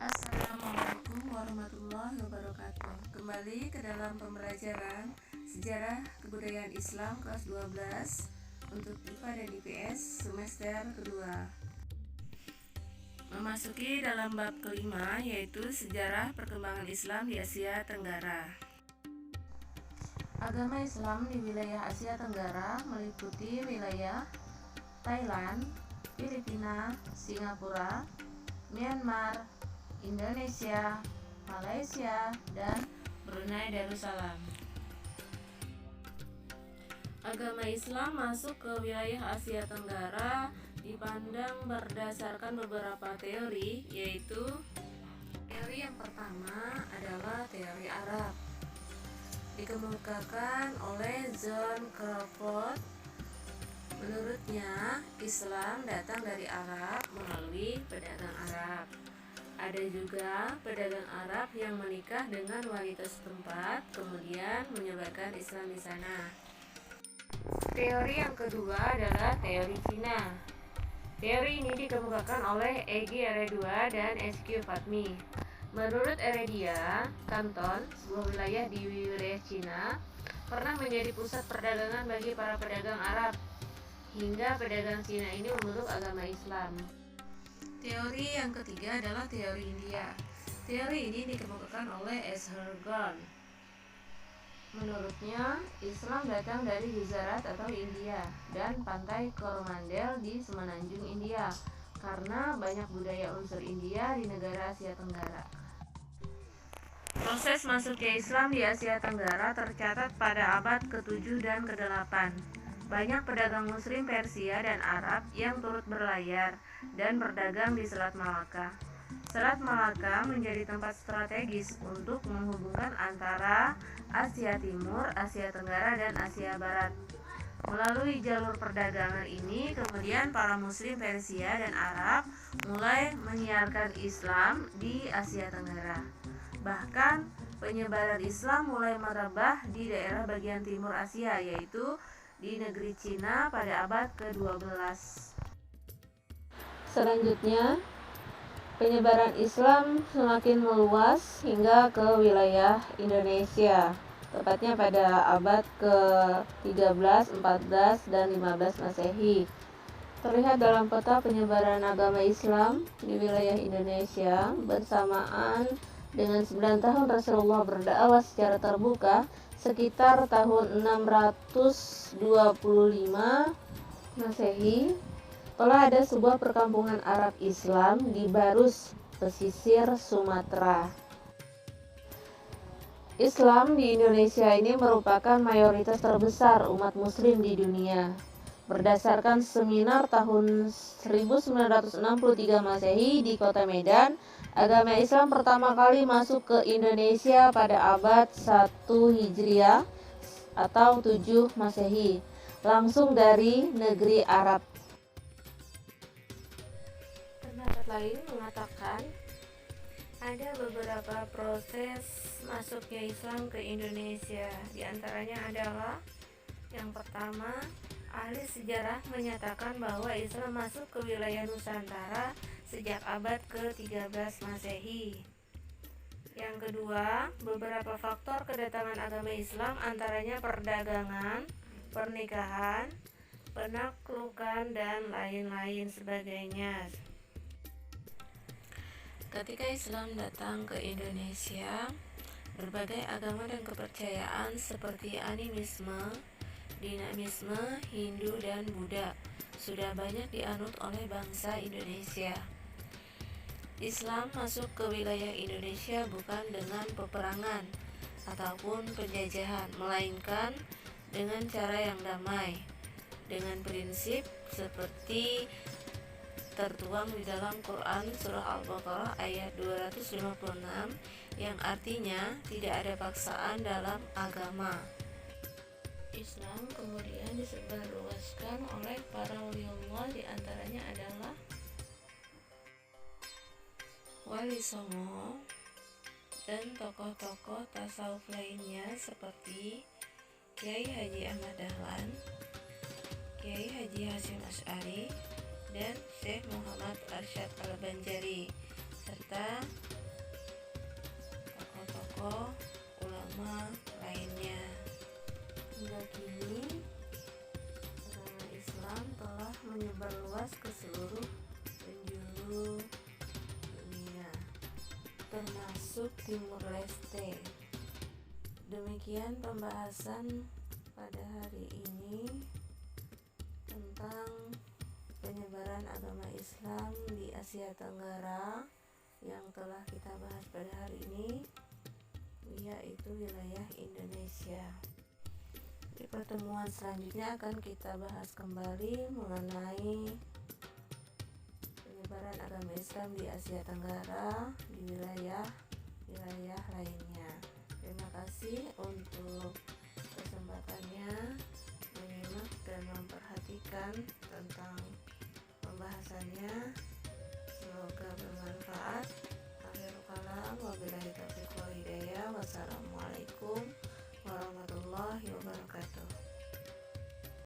Assalamualaikum warahmatullahi wabarakatuh. Kembali ke dalam pembelajaran Sejarah Kebudayaan Islam kelas 12 untuk IPA dan IPS semester kedua. Memasuki dalam bab kelima, yaitu Sejarah Perkembangan Islam di Asia Tenggara. Agama Islam di wilayah Asia Tenggara meliputi wilayah Thailand, Filipina, Singapura, Myanmar, Indonesia, Malaysia, dan Brunei Darussalam. Agama Islam masuk ke wilayah Asia Tenggara dipandang berdasarkan beberapa teori, yaitu teori yang pertama adalah teori Arab, dikemukakan oleh John Crawford. Menurutnya, Islam datang dari Arab melalui pedagang Arab. Ada juga pedagang Arab yang menikah dengan wanita setempat, kemudian menyebarkan Islam di sana. Teori yang kedua adalah teori Cina. Teori ini dikemukakan oleh E.G. Eredua dan S.Q. Fatmi. Menurut Eredia, Canton, sebuah wilayah di wilayah Cina, pernah menjadi pusat perdagangan bagi para pedagang Arab, hingga pedagang Cina ini memeluk agama Islam. Teori yang ketiga adalah teori India. Teori ini dikemukakan oleh S. Hergon. Menurutnya, Islam datang dari Gujarat atau India dan pantai Coromandel di semenanjung India, karena banyak budaya unsur India di negara Asia Tenggara. Proses masuknya Islam di Asia Tenggara tercatat pada abad ke-7 dan ke-8. Banyak pedagang Muslim Persia dan Arab yang turut berlayar dan berdagang di Selat Malaka. Selat Malaka menjadi tempat strategis untuk menghubungkan antara Asia Timur, Asia Tenggara, dan Asia Barat. Melalui jalur perdagangan ini, kemudian para Muslim Persia dan Arab mulai menyiarkan Islam di Asia Tenggara. Bahkan, penyebaran Islam mulai merebah di daerah bagian timur Asia, yaitu di negeri Cina pada abad ke-12. Selanjutnya, penyebaran Islam semakin meluas hingga ke wilayah Indonesia, tepatnya pada abad ke-13, 14, dan 15 Masehi. Terlihat dalam peta penyebaran agama Islam di wilayah Indonesia bersamaan dengan 9 tahun Rasulullah berdakwah secara terbuka sekitar tahun 625 Masehi. Telah ada sebuah perkampungan Arab Islam di Barus, pesisir Sumatera. Islam di Indonesia ini merupakan mayoritas terbesar umat muslim di dunia. Berdasarkan seminar tahun 1963 Masehi di kota Medan, agama Islam pertama kali masuk ke Indonesia pada abad 1 Hijriah atau 7 Masehi, langsung dari negeri Arab. Pendapat lain mengatakan ada beberapa proses masuknya Islam ke Indonesia. Di antaranya adalah yang pertama, ahli sejarah menyatakan bahwa Islam masuk ke wilayah Nusantara sejak abad ke-13 Masehi. Yang kedua, beberapa faktor kedatangan agama Islam antaranya perdagangan, pernikahan, penaklukan, dan lain-lain sebagainya. Ketika Islam datang ke Indonesia, berbagai agama dan kepercayaan seperti animisme, dinamisme, Hindu, dan Buddha sudah banyak dianut oleh bangsa Indonesia. Islam masuk ke wilayah Indonesia bukan dengan peperangan ataupun penjajahan, melainkan dengan cara yang damai, dengan prinsip seperti tertuang di dalam Quran Surah Al-Baqarah ayat 256, yang artinya tidak ada paksaan dalam agama. Islam kemudian disebarluaskan oleh para waliullah, di antaranya adalah Wali Songo dan tokoh-tokoh tasawuf lainnya seperti Kiai Haji Ahmad Dahlan, Kiai Haji Hasyim Asy'ari, dan Syekh Muhammad Arsyad Al-Banjari, serta tokoh ulama lainnya. Hingga kini agama Islam telah menyebar luas ke seluruh penjuru dunia, termasuk Timur Leste. Demikian pembahasan pada hari ini tentang penyebaran agama Islam di Asia Tenggara yang telah kita bahas pada hari ini, yaitu wilayah Indonesia. Di pertemuan selanjutnya akan kita bahas kembali mengenai penyebaran agama Islam di Asia Tenggara di wilayah lainnya. Terima kasih untuk kesempatannya menyimak dan memperhatikan tentang pembahasannya. Semoga bermanfaat. Akhirul kalam, wabillahi taufiq wal hidayah. Wassalamualaikum